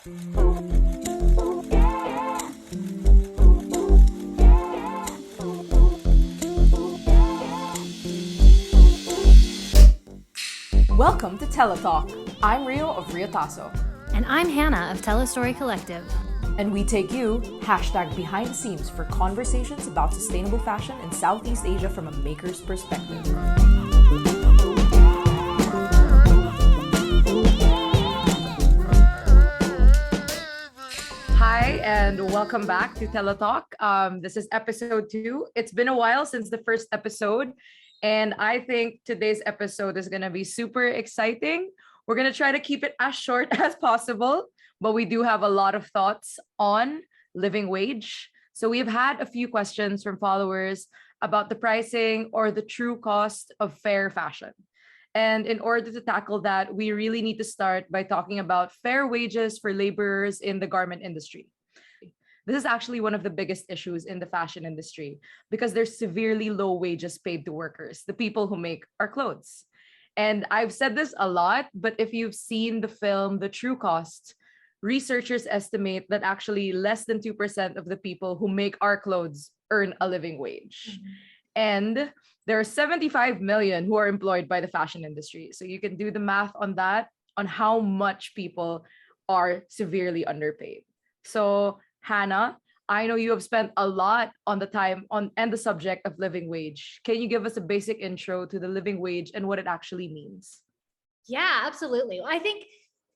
Welcome to Tela Talk. I'm Rio of Riotaso. And I'm Hannah of TELAstory Collective. And we take you #behind the scenes for conversations about sustainable fashion in Southeast Asia from a maker's perspective. Hi, and welcome back to Tela Talk. This is episode 2. It's been a while since the first episode, and I think today's episode is going to be super exciting. We're going to try to keep it as short as possible, but we do have a lot of thoughts on living wage. So we've had a few questions from followers about the pricing or the true cost of fair fashion. And in order to tackle that, we really need to start by talking about fair wages for laborers in the garment industry. This is actually one of the biggest issues in the fashion industry because there's severely low wages paid to workers, the people who make our clothes. And I've said this a lot, but if you've seen the film The True Cost, researchers estimate that actually less than 2% of the people who make our clothes earn a living wage. Mm-hmm. And there are 75 million who are employed by the fashion industry. So you can do the math on that, on how much people are severely underpaid. So Hannah, I know you have spent a lot on the time on and the subject of living wage. Can you give us a basic intro to the living wage and what it actually means? Yeah, absolutely. I think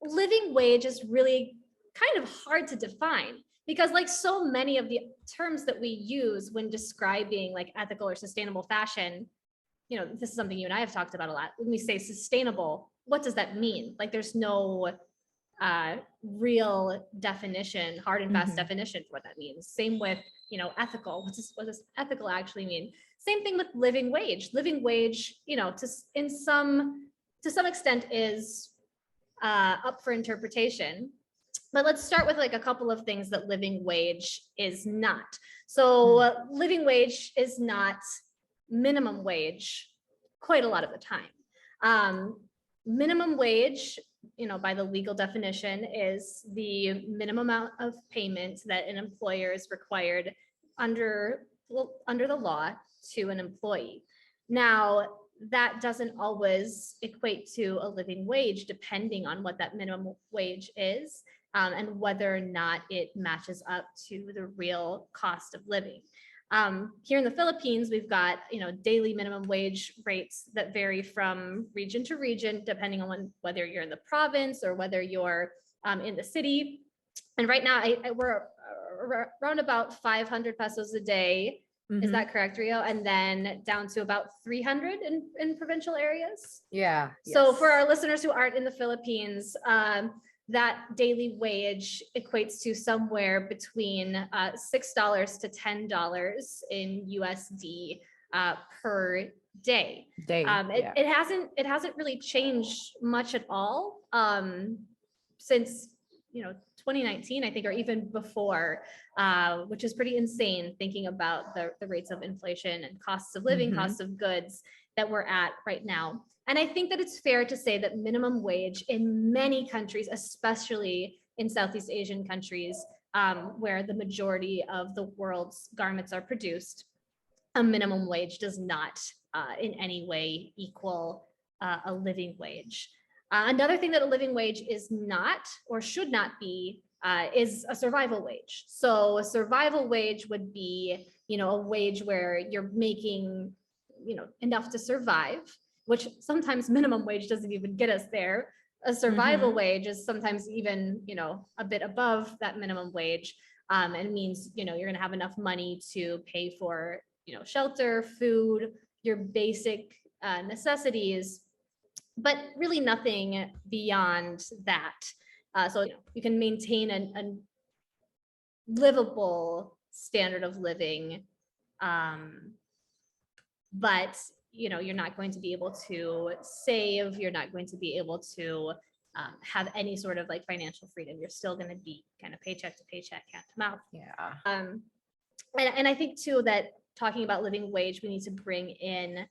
living wage is really kind of hard to define because like so many of the terms that we use when describing like ethical or sustainable fashion, you know, this is something you and I have talked about a lot. When we say sustainable, what does that mean? Like there's no real definition, hard and fast definition for what that means. Same with, you know, ethical. What does ethical actually mean? Same thing with living wage. Living wage, you know, to some extent is up for interpretation. But let's start with like a couple of things that living wage is not. So living wage is not minimum wage quite a lot of the time. Minimum wage, you know, by the legal definition, is the minimum amount of payment that an employer is required under the law to an employee. Now, that doesn't always equate to a living wage, depending on what that minimum wage is and whether or not it matches up to the real cost of living. Here in the Philippines, we've got, you know, daily minimum wage rates that vary from region to region, depending on whether you're in the province or whether you're in the city. And right now, we're around about 500 pesos a day. Mm-hmm. Is that correct, Rio? And then down to about 300 in provincial areas. Yeah. So yes. For our listeners who aren't in the Philippines, that daily wage equates to somewhere between $6 to $10 in USD per day. It hasn't really changed much at all since, you know, 2019, I think, or even before, which is pretty insane thinking about the rates of inflation and costs of living, costs of goods that we're at right now. And I think that it's fair to say that minimum wage in many countries, especially in Southeast Asian countries, where the majority of the world's garments are produced, a minimum wage does not in any way equal a living wage. Another thing that a living wage is not or should not be is a survival wage. So a survival wage would be, you know, a wage where you're making, you know, enough to survive, which sometimes minimum wage doesn't even get us there. A survival wage is sometimes even, you know, a bit above that minimum wage. And it means, you know, you're gonna have enough money to pay for, you know, shelter, food, your basic necessities, but really nothing beyond that. So you know, you can maintain a livable standard of living, but you know, you're not going to be able to save, you're not going to be able to have any sort of like financial freedom. You're still going to be kind of paycheck to paycheck, hand to mouth. Yeah. And I think too that talking about living wage, we need to bring in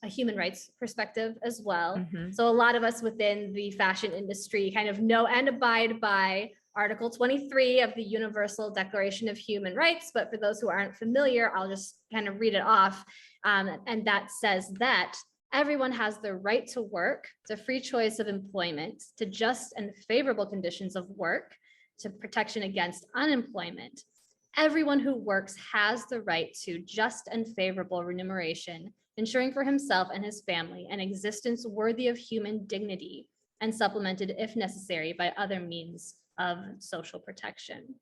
a human rights perspective as well. Mhm. So a lot of us within the fashion industry kind of know and abide by Article 23 of the Universal Declaration of Human Rights. But for those who aren't familiar, I'll just kind of read it off. And that says that everyone has the right to work, to free choice of employment, to just and favorable conditions of work, to protection against unemployment. Everyone who works has the right to just and favorable remuneration, ensuring for himself and his family an existence worthy of human dignity and supplemented, if necessary, by other means of social protection.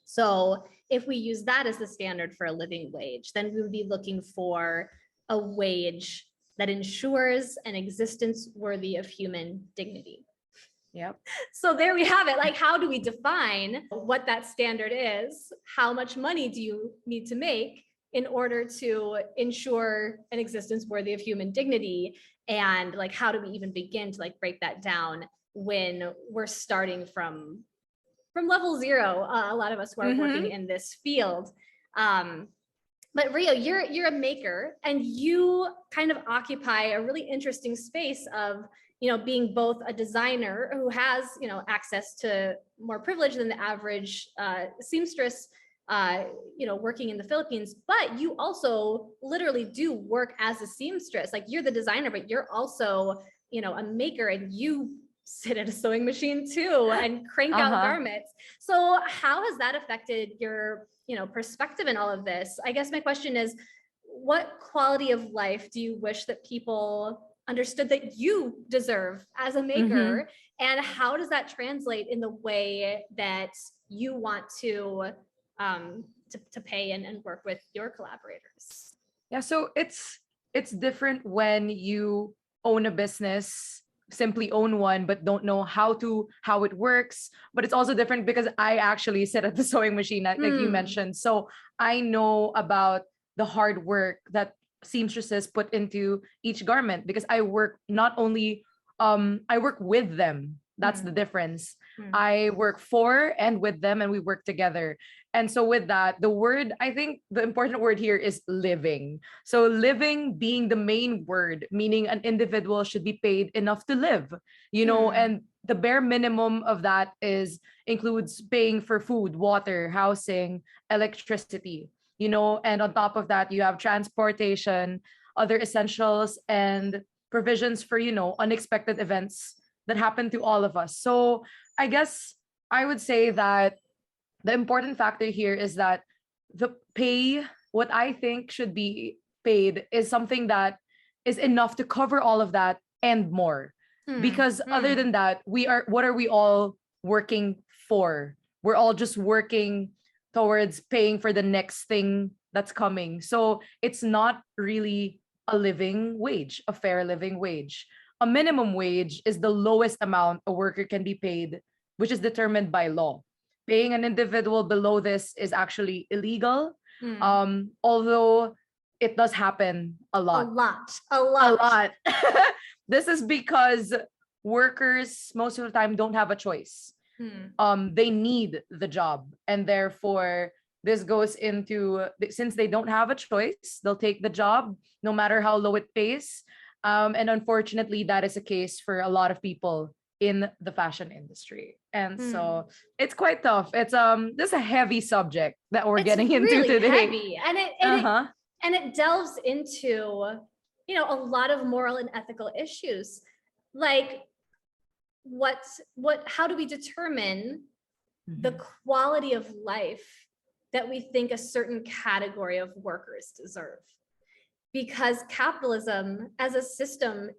So if we use that as the standard for a living wage, then we would be looking for a wage that ensures an existence worthy of human dignity. Yep. So there we have it. Like, how do we define what that standard is? How much money do you need to make in order to ensure an existence worthy of human dignity? And like, how do we even begin to like break that down when we're starting from level zero? A lot of us who are working in this field. But Rio, you're a maker, and you kind of occupy a really interesting space of, you know, being both a designer who has, you know, access to more privilege than the average seamstress, you know, working in the Philippines, but you also literally do work as a seamstress. Like, you're the designer, but you're also, you know, a maker, and you sit at a sewing machine too and crank out garments. So how has that affected your, you know, perspective in all of this? I guess my question is, what quality of life do you wish that people understood that you deserve as a maker? And how does that translate in the way that you want to pay and work with your collaborators? Yeah, so it's different when you own a business, simply own one, but don't know how it works. But it's also different because I actually sit at the sewing machine, like you mentioned. So I know about the hard work that seamstresses put into each garment, because I work not only I work with them. That's the difference. I work for and with them, and we work together. And so with that, the word, I think the important word here is living. So living being the main word, meaning an individual should be paid enough to live, you know, and the bare minimum of that is includes paying for food, water, housing, electricity, you know, and on top of that, you have transportation, other essentials, and provisions for, you know, unexpected events that happen to all of us. So I guess I would say that the important factor here is that the pay, what I think should be paid, is something that is enough to cover all of that and more. Because other than that, what are we all working for? We're all just working towards paying for the next thing that's coming. So it's not really a living wage, a fair living wage. A minimum wage is the lowest amount a worker can be paid, which is determined by law. Paying an individual below this is actually illegal. Although it does happen a lot. A lot. This is because workers most of the time don't have a choice. They need the job, and therefore this goes into, since they don't have a choice, they'll take the job no matter how low it pays. And unfortunately, that is a case for a lot of people in the fashion industry. And so it's quite tough. It's this is a heavy subject that we're getting into really today. Heavy. And it delves into, you know, a lot of moral and ethical issues. Like, how do we determine the quality of life that we think a certain category of workers deserve? Because capitalism as a system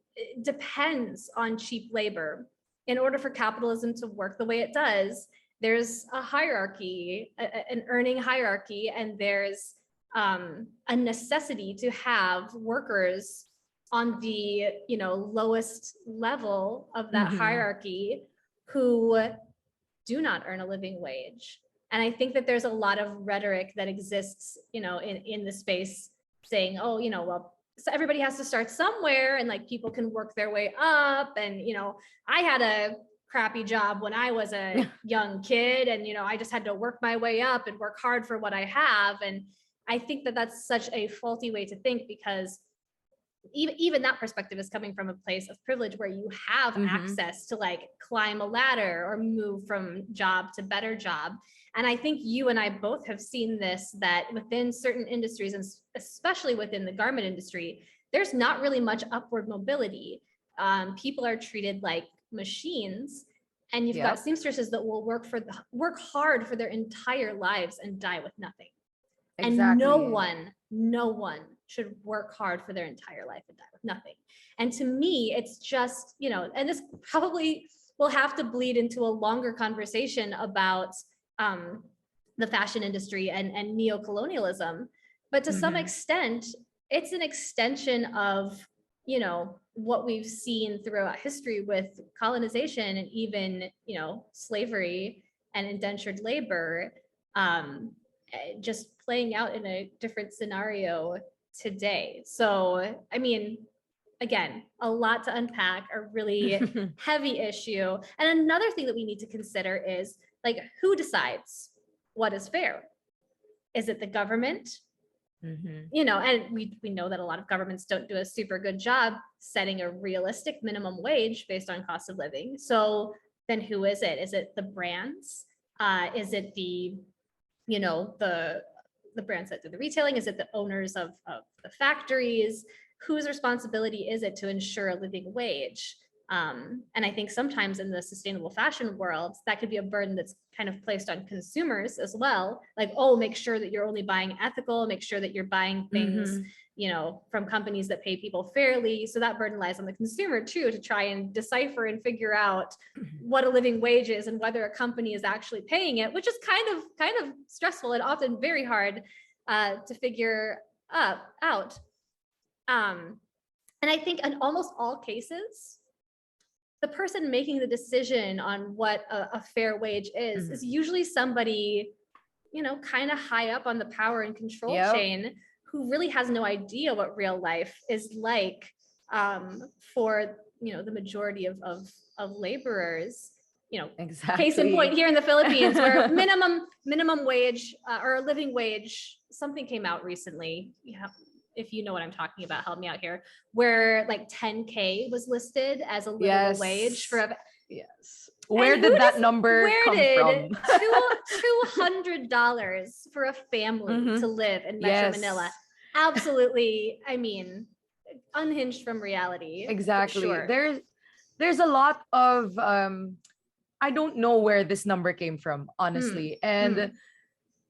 depends on cheap labor. In order for capitalism to work the way it does, there's a hierarchy, an earning hierarchy, and there's a necessity to have workers on the, you know, lowest level of that hierarchy who do not earn a living wage. And I think that there's a lot of rhetoric that exists, you know, in the space saying, oh, you know, well, so everybody has to start somewhere, and like people can work their way up. And, you know, I had a crappy job when I was a young kid, and, you know, I just had to work my way up and work hard for what I have. And I think that that's such a faulty way to think, because even that perspective is coming from a place of privilege where you have access to like climb a ladder or move from job to better job. And I think you and I both have seen this, that within certain industries, and especially within the garment industry, there's not really much upward mobility. People are treated like machines, and you've got seamstresses that will work hard for their entire lives and die with nothing. Exactly. And no one should work hard for their entire life and die with nothing. And to me, it's just, you know, and this probably will have to bleed into a longer conversation about the fashion industry and neocolonialism. But to some extent, it's an extension of, you know, what we've seen throughout history with colonization and even, you know, slavery and indentured labor, just playing out in a different scenario today. So, I mean, again, a lot to unpack, a really heavy issue. And another thing that we need to consider is like, who decides what is fair? Is it the government? You know, and we know that a lot of governments don't do a super good job setting a realistic minimum wage based on cost of living. So then who is it? Is it the brands? Is it the, you know, the brands that do the retailing? Is it the owners of the factories? Whose responsibility is it to ensure a living wage? And I think sometimes in the sustainable fashion world, that could be a burden that's kind of placed on consumers as well. Like, oh, make sure that you're only buying ethical, make sure that you're buying things, you know, from companies that pay people fairly. So that burden lies on the consumer too, to try and decipher and figure out what a living wage is and whether a company is actually paying it, which is kind of stressful and often very hard to figure out. And I think in almost all cases, the person making the decision on what a fair wage is usually somebody, you know, kind of high up on the power and control chain, who really has no idea what real life is like for, you know, the majority of laborers. You know, case in point here in the Philippines, where minimum wage or living wage, something came out recently. If you know what I'm talking about, help me out here, where like 10K was listed as a livable wage for a Where did that number come from? $200 for a family to live in Metro Manila. Absolutely, I mean, unhinged from reality. Exactly. Sure. There's a lot of I don't know where this number came from, honestly. And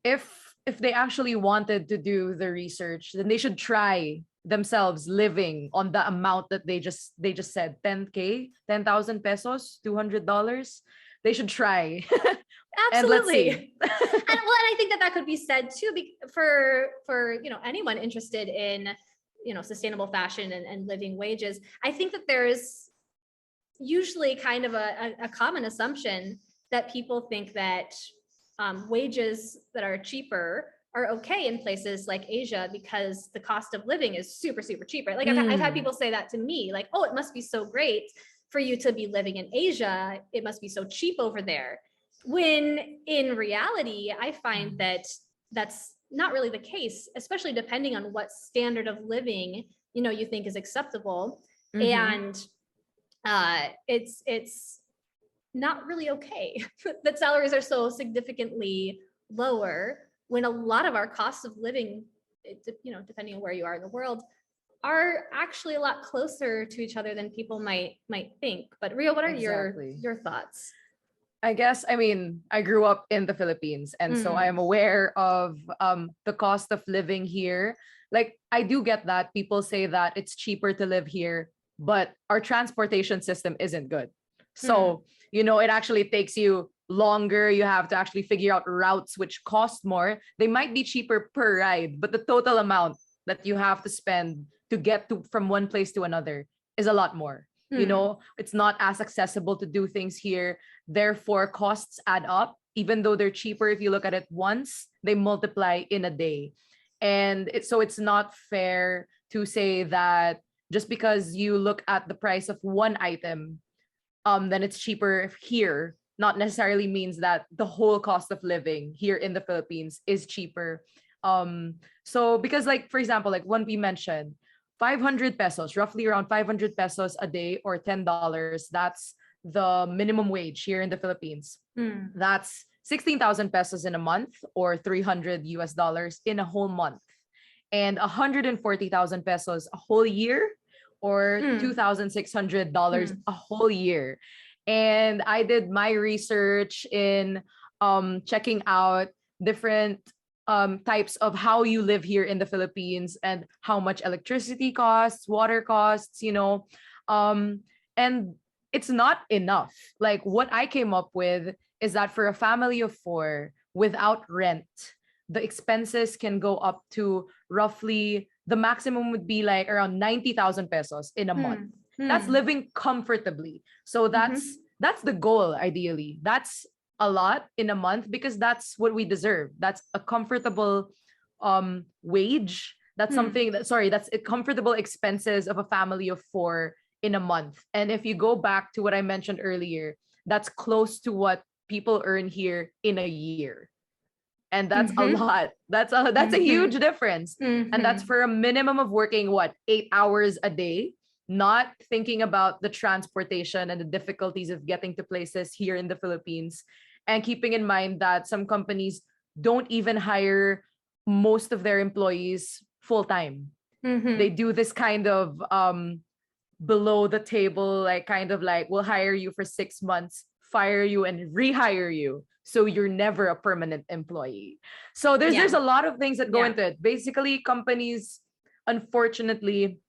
if they actually wanted to do the research, then they should try themselves living on the amount that they just said, 10K, 10,000 pesos, $200. They should try. Absolutely. And I think that could be said too, for you know, anyone interested in, you know, sustainable fashion and living wages. I think that there's usually kind of a common assumption that people think that wages that are cheaper are okay in places like Asia because the cost of living is super, super cheap, right? Like I've had people say that to me, like, oh, it must be so great for you to be living in Asia. It must be so cheap over there. When in reality, I find that that's not really the case, especially depending on what standard of living, you know, you think is acceptable. And it's not really okay that salaries are so significantly lower when a lot of our costs of living, you know, depending on where you are in the world, are actually a lot closer to each other than people might think. But Rio, what are your thoughts? I guess, I mean, I grew up in the Philippines, and so I am aware of the cost of living here. Like, I do get that people say that it's cheaper to live here, but our transportation system isn't good. So, you know, it actually takes you longer. You have to actually figure out routes which cost more. They might be cheaper per ride, but the total amount that you have to spend to get to from one place to another is a lot more. You know, it's not as accessible to do things here. Therefore, costs add up. Even though they're cheaper, if you look at it once, they multiply in a day. And so it's not fair to say that just because you look at the price of one item, then it's cheaper here, not necessarily means that the whole cost of living here in the Philippines is cheaper. So because, like, for example, like when we mentioned, 500 pesos, roughly around 500 pesos a day or $10. That's the minimum wage here in the Philippines. That's 16,000 pesos in a month or 300 US dollars in a whole month. And 140,000 pesos a whole year or $2,600 a whole year. And I did my research in checking out different types of how you live here in the Philippines and how much electricity costs, water costs, and it's not enough. Like what I came up with is that for a family of four without rent, the expenses can go up to roughly the maximum would be like around 90,000 pesos in a month. That's living comfortably. So that's the goal ideally. That's a lot in a month because that's what we deserve. That's a comfortable wage. That's something that's a comfortable expenses of a family of four in a month. And if you go back to what I mentioned earlier, that's close to what people earn here in a year. And that's a lot. That's a huge difference. And that's for a minimum of working 8 hours a day, not thinking about the transportation and the difficulties of getting to places here in the Philippines, and keeping in mind that some companies don't even hire most of their employees full time. They do this kind of below the table, like kind of like we'll hire you for 6 months, fire you and rehire you, so you're never a permanent employee. So there's a lot of things that go into it. Basically, companies unfortunately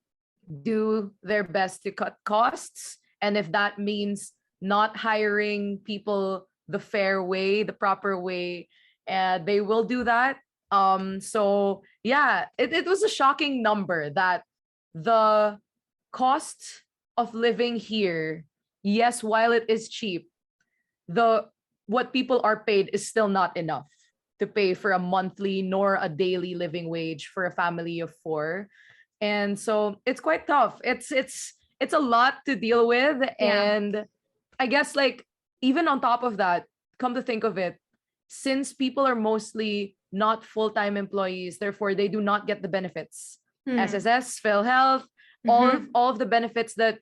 do their best to cut costs, and if that means not hiring people the fair way, the proper way, they will do that. So yeah, it was a shocking number that the cost of living here, yes, while it is cheap, the what people are paid is still not enough to pay for a monthly nor a daily living wage for a family of four. And so it's quite tough. It's a lot to deal with. And I guess like even on top of that, come to think of it, since people are mostly not full-time employees, therefore they do not get the benefits. SSS, PhilHealth, all of the benefits that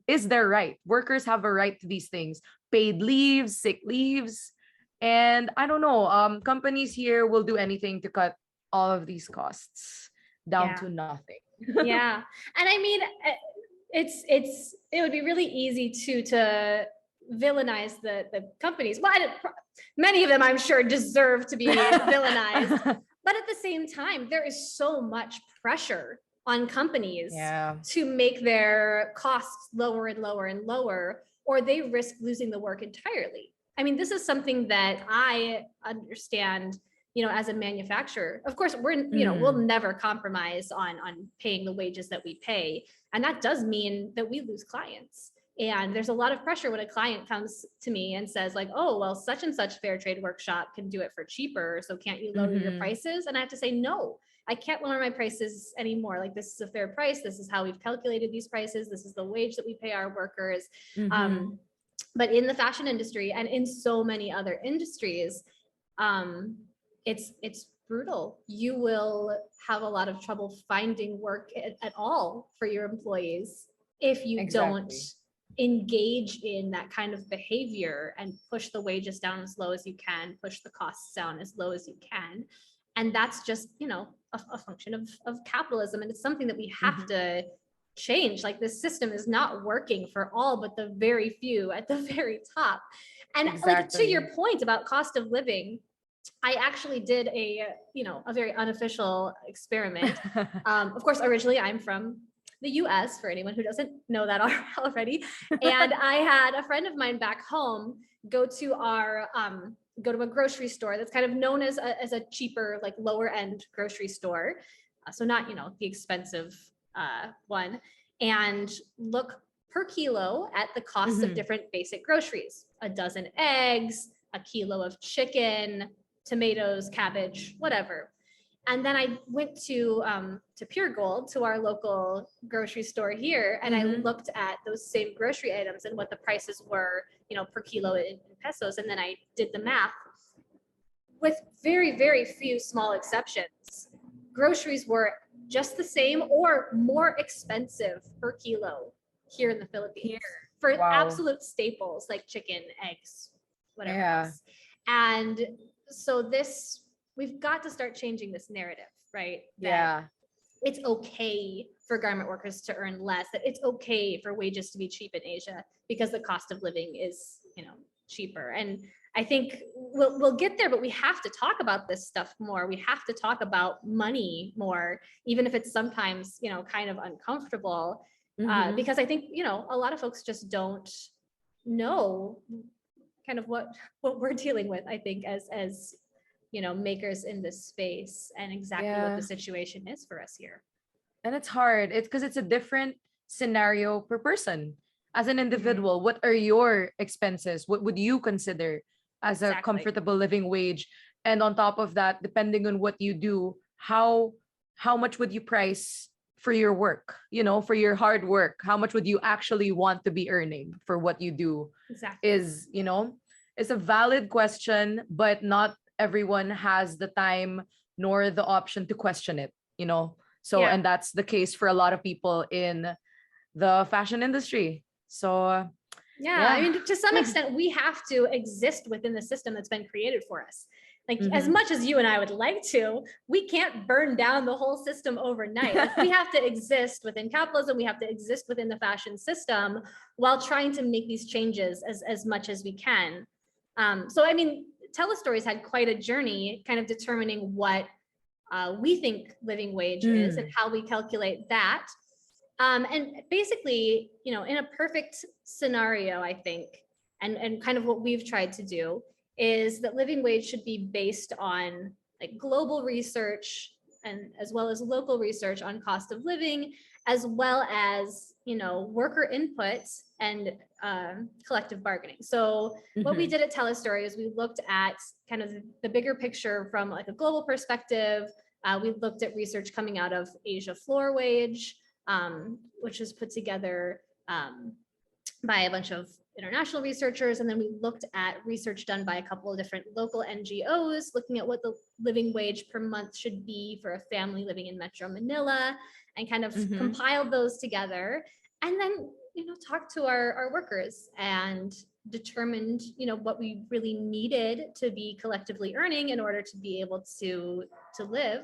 is their right. Workers have a right to these things. Paid leaves, sick leaves. And I don't know, companies here will do anything to cut all of these costs down to nothing. Yeah. And I mean, it would be really easy to villainize the companies. Well, many of them I'm sure deserve to be villainized. But at the same time, there is so much pressure on companies to make their costs lower and lower and lower, or they risk losing the work entirely. I mean, this is something that I understand, as a manufacturer. Of course, we'll never compromise on paying the wages that we pay. And that does mean that we lose clients. And there's a lot of pressure when a client comes to me and says like, oh, well, such and such fair trade workshop can do it for cheaper. So can't you lower your prices? And I have to say, no, I can't lower my prices anymore. Like, this is a fair price. This is how we've calculated these prices. This is the wage that we pay our workers. But in the fashion industry and in so many other industries, it's brutal. You will have a lot of trouble finding work at all for your employees if you don't engage in that kind of behavior and push the wages down as low as you can, push the costs down as low as you can. And that's just, a function of capitalism. And it's something that we have to change. Like, this system is not working for all but the very few at the very top. And like, to your point about cost of living, I actually did a very unofficial experiment. Of course, originally I'm from the US, for anyone who doesn't know that already. And I had a friend of mine back home go to a grocery store that's kind of known as a cheaper, like lower end grocery store. So not, the expensive one, and look per kilo at the cost of different basic groceries: a dozen eggs, a kilo of chicken, tomatoes, cabbage, whatever. And then I went to Pure Gold, to our local grocery store here, and I looked at those same grocery items and what the prices were, per kilo in pesos. And then I did the math. With very, very few small exceptions, groceries were just the same or more expensive per kilo here in the Philippines for Wow. absolute staples like chicken, eggs, whatever Yeah. else. And so we've got to start changing this narrative, right? That Yeah. it's okay for garment workers to earn less, that it's okay for wages to be cheap in Asia because the cost of living is, cheaper. And I think we'll get there, but we have to talk about this stuff more. We have to talk about money more, even if it's sometimes, kind of uncomfortable. Because I think, a lot of folks just don't know kind of what we're dealing with, I think, as makers in this space, and exactly what Yeah. the situation is for us here. And it's hard. It's because it's a different scenario per person. As an individual, what are your expenses? What would you consider as a Exactly. comfortable living wage? And on top of that, depending on what you do, how much would you price for your work, for your hard work? How much would you actually want to be earning for what you do? Exactly. It's a valid question, but not everyone has the time nor the option to question it. So, Yeah. and that's the case for a lot of people in the fashion industry. So, Yeah, I mean, to some extent, we have to exist within the system that's been created for us. Like, as much as you and I would like to, we can't burn down the whole system overnight. Like, we have to exist within capitalism. We have to exist within the fashion system while trying to make these changes as much as we can. So, I mean, TELAstory's had quite a journey kind of determining what we think living wage is and how we calculate that. And basically, in a perfect scenario, I think, and kind of what we've tried to do is that living wage should be based on like global research and as well as local research on cost of living, as well as, worker inputs and collective bargaining. So what we did at TELAstory is we looked at kind of the bigger picture from like a global perspective. We looked at research coming out of Asia floor wage, which was put together by a bunch of international researchers. And then we looked at research done by a couple of different local NGOs, looking at what the living wage per month should be for a family living in Metro Manila, and kind of compiled those together. And then, talked to our workers and determined, what we really needed to be collectively earning in order to be able to live.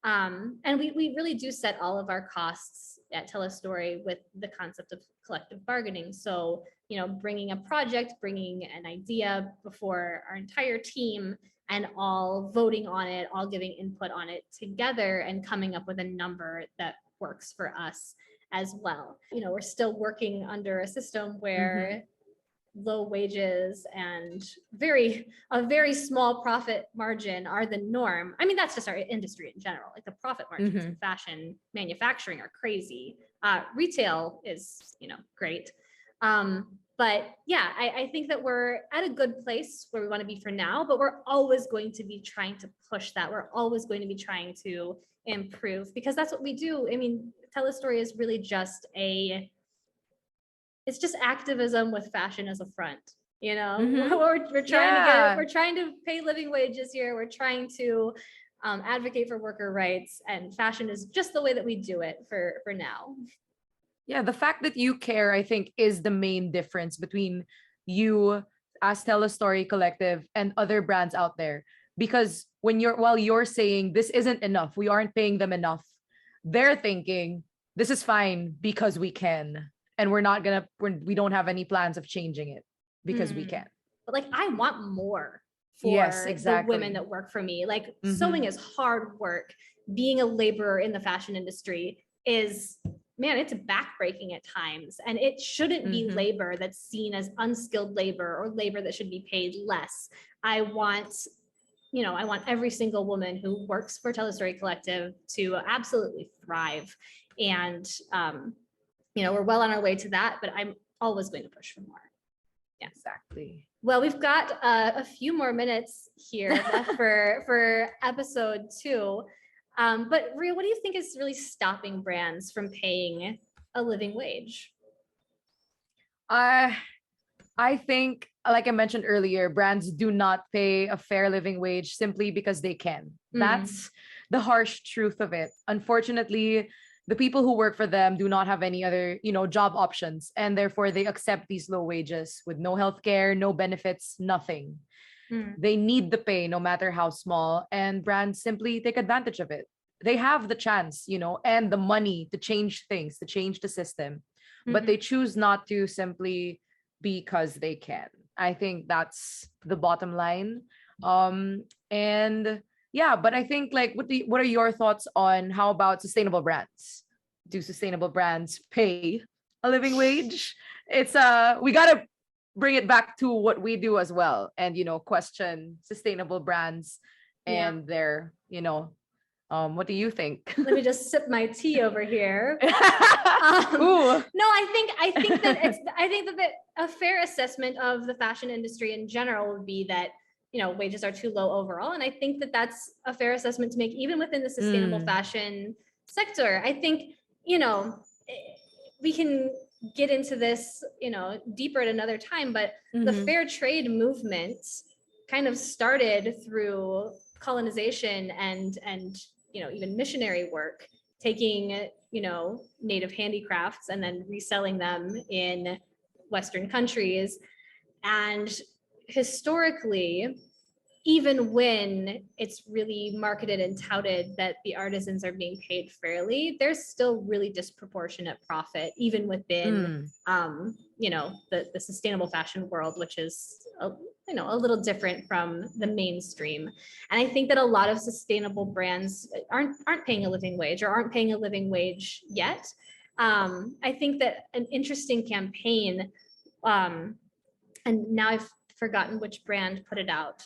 And we really do set all of our costs at TELAstory with the concept of collective bargaining. So, bringing a project, bringing an idea before our entire team and all voting on it, all giving input on it together and coming up with a number that works for us as well. We're still working under a system where low wages and a very small profit margin are the norm. I mean, that's just our industry in general. Like the profit margins in fashion manufacturing are crazy. Retail is, great. But yeah, I think that we're at a good place where we want to be for now, but we're always going to be trying to push that. We're always going to be trying to improve because that's what we do. I mean, TELAstory is really just it's just activism with fashion as a front. We're trying to pay living wages here. We're trying to advocate for worker rights, and fashion is just the way that we do it for now. Yeah, the fact that you care, I think, is the main difference between you as TELAstory Collective and other brands out there. Because while you're saying this isn't enough, we aren't paying them enough, they're thinking this is fine because we can. And we don't have any plans of changing it because we can. But like, I want more for Yes, exactly. the women that work for me. Like sewing is hard work. Being a laborer in the fashion industry is, man, it's backbreaking at times. And it shouldn't be labor that's seen as unskilled labor or labor that should be paid less. I want every single woman who works for TELAstory Collective to absolutely thrive. And, we're well on our way to that, but I'm always going to push for more. Yeah, exactly. Well, we've got a few more minutes here left for episode 2. But Ria, what do you think is really stopping brands from paying a living wage? I think, like I mentioned earlier, brands do not pay a fair living wage simply because they can. the harsh truth of it. Unfortunately, the people who work for them do not have any other, job options, and therefore they accept these low wages with no healthcare, no benefits, nothing. Mm. They need the pay no matter how small, and brands simply take advantage of it. They have the chance, and the money to change things, to change the system, but Mhm. they choose not to simply because they can. I think that's the bottom line. And yeah, but I think, like, what are your thoughts on how about sustainable brands? Do sustainable brands pay a living wage? It's we gotta bring it back to what we do as well, and question sustainable brands Yeah. and their, what do you think? Let me just sip my tea over here. Ooh. No, I think that a fair assessment of the fashion industry in general would be that wages are too low overall, and I think that that's a fair assessment to make even within the sustainable Mm. fashion sector. I think we can get into this deeper at another time, but the Mhm. fair trade movement kind of started through colonization and even missionary work, taking native handicrafts and then reselling them in Western countries. And historically, even when it's really marketed and touted that the artisans are being paid fairly, there's still really disproportionate profit, even within Mm. the sustainable fashion world, which is a little different from the mainstream. And I think that a lot of sustainable brands aren't paying a living wage, or aren't paying a living wage yet. I think that an interesting campaign, and now I've forgotten which brand put it out.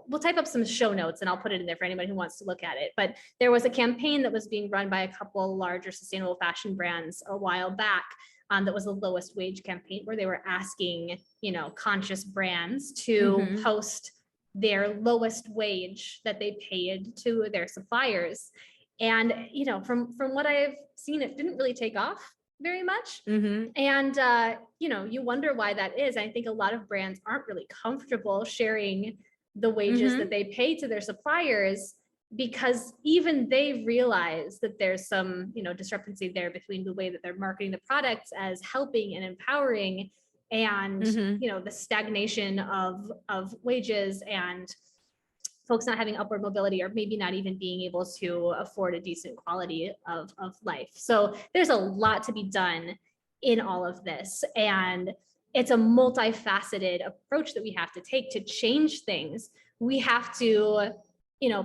We'll type up some show notes and I'll put it in there for anybody who wants to look at it. But there was a campaign that was being run by a couple larger sustainable fashion brands a while back, that was the lowest wage campaign, where they were asking, conscious brands to Mhm. post their lowest wage that they paid to their suppliers. And from what I've seen, it didn't really take off very much. Mhm. And you wonder why that is. I think a lot of brands aren't really comfortable sharing the wages that Mhm. they pay to their suppliers, because even they realize that there's some discrepancy there between the way that they're marketing the products as helping and empowering, and Mhm. the stagnation of wages, and folks not having upward mobility, or maybe not even being able to afford a decent quality of life. So there's a lot to be done in all of this. And it's a multifaceted approach that we have to take to change things. We have to,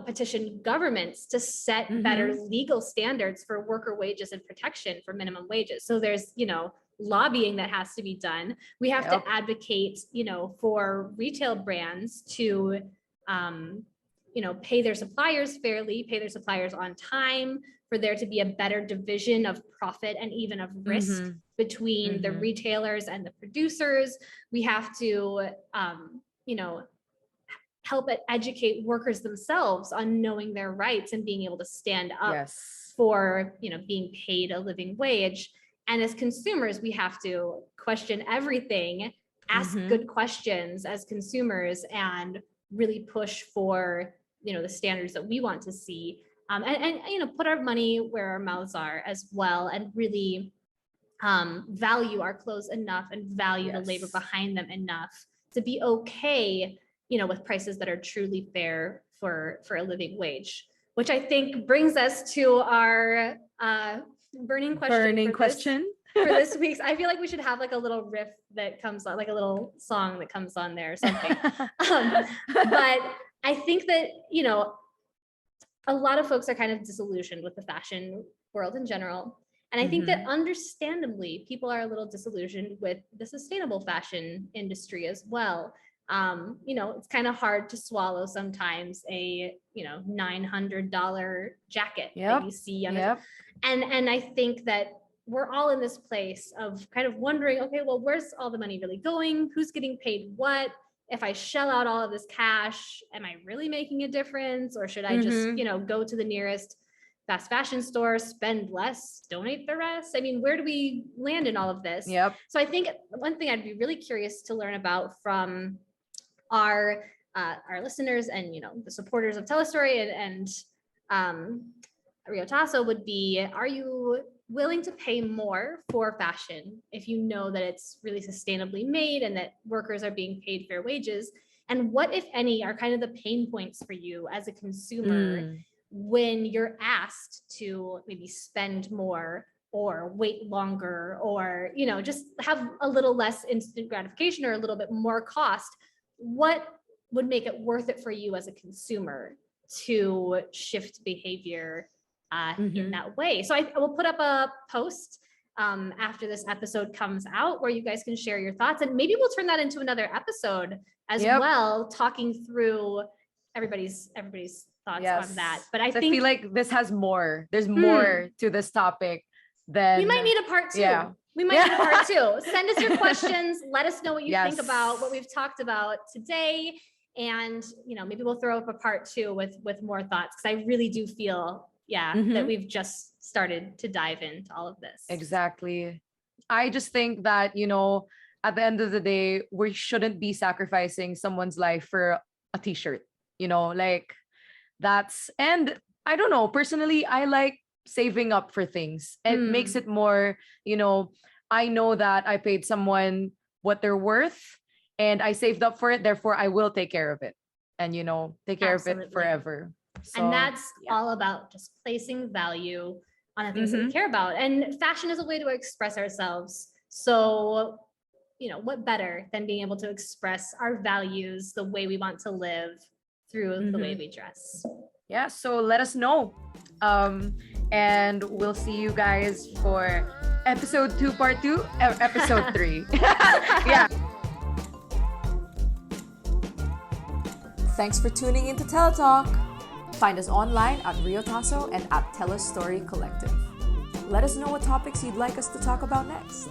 petition governments to set better Mhm. legal standards for worker wages and protection for minimum wages. So there's, lobbying that has to be done. We have Yep. to advocate, for retail brands to pay their suppliers fairly, pay their suppliers on time, for there to be a better division of profit and even of risk Mhm. between the Mhm. retailers and the producers. We have to, help educate workers themselves on knowing their rights and being able to stand up Yes. for, being paid a living wage. And as consumers, we have to question everything, ask Mhm. good questions as consumers, and really push for the standards that we want to see, and put our money where our mouths are as well, and really value our clothes enough and value the labor Yes. behind them enough to be okay with prices that are truly fair for a living wage. Which I think brings us to our burning question Burning question. for this week's. I feel like we should have like a little riff that comes on, like a little song that comes on there or something. But I think that a lot of folks are kind of disillusioned with the fashion world in general. And I think that Mhm. understandably, people are a little disillusioned with the sustainable fashion industry as well. It's kind of hard to swallow sometimes a $900 jacket that you Yep. see on Yep. and I think that we're all in this place of kind of wondering, okay, well, where's all the money really going? Who's getting paid what? If I shell out all of this cash, am I really making a difference? Or should I just, Mhm. go to the nearest fast fashion store, spend less, donate the rest? I mean, where do we land in all of this? Yep. So I think one thing I'd be really curious to learn about from our listeners and the supporters of TELAstory and Riotaso would be, are you willing to pay more for fashion if you know that it's really sustainably made and that workers are being paid fair wages? And what, if any, are kind of the pain points for you as a consumer when you're asked to maybe spend more or wait longer, or, you know, just have a little less instant gratification or a little bit more cost? What would make it worth it for you as a consumer to shift behavior in that way? So I will put up a post after this episode comes out where you guys can share your thoughts, and maybe we'll turn that into another episode as well, talking through everybody's thoughts on that. But I think feel like this has more. There's more to this topic than we might need a part 2. We might need a part 2. Send us your questions. Let us know what you think about what we've talked about today. And, you know, maybe we'll throw up a part 2 with more thoughts, because I really do feel, that we've just started to dive into all of this. Exactly. I just think that, you know, at the end of the day, we shouldn't be sacrificing someone's life for a t-shirt, you know, like and I don't know, personally, I like saving up for things. It makes it more, you know, I know that I paid someone what they're worth and I saved up for it. Therefore, I will take care of it and, you know, take care of it forever. So, and that's all about just placing value on the things that we care about. And fashion is a way to express ourselves. So, you know, what better than being able to express our values, the way we want to live through the way we dress. Yeah, so let us know. And we'll see you guys for episode 2, part 2, episode 3. Yeah. Thanks for tuning into TELAtalk. Find us online at Riotaso and at TELAstory Collective. Let us know what topics you'd like us to talk about next.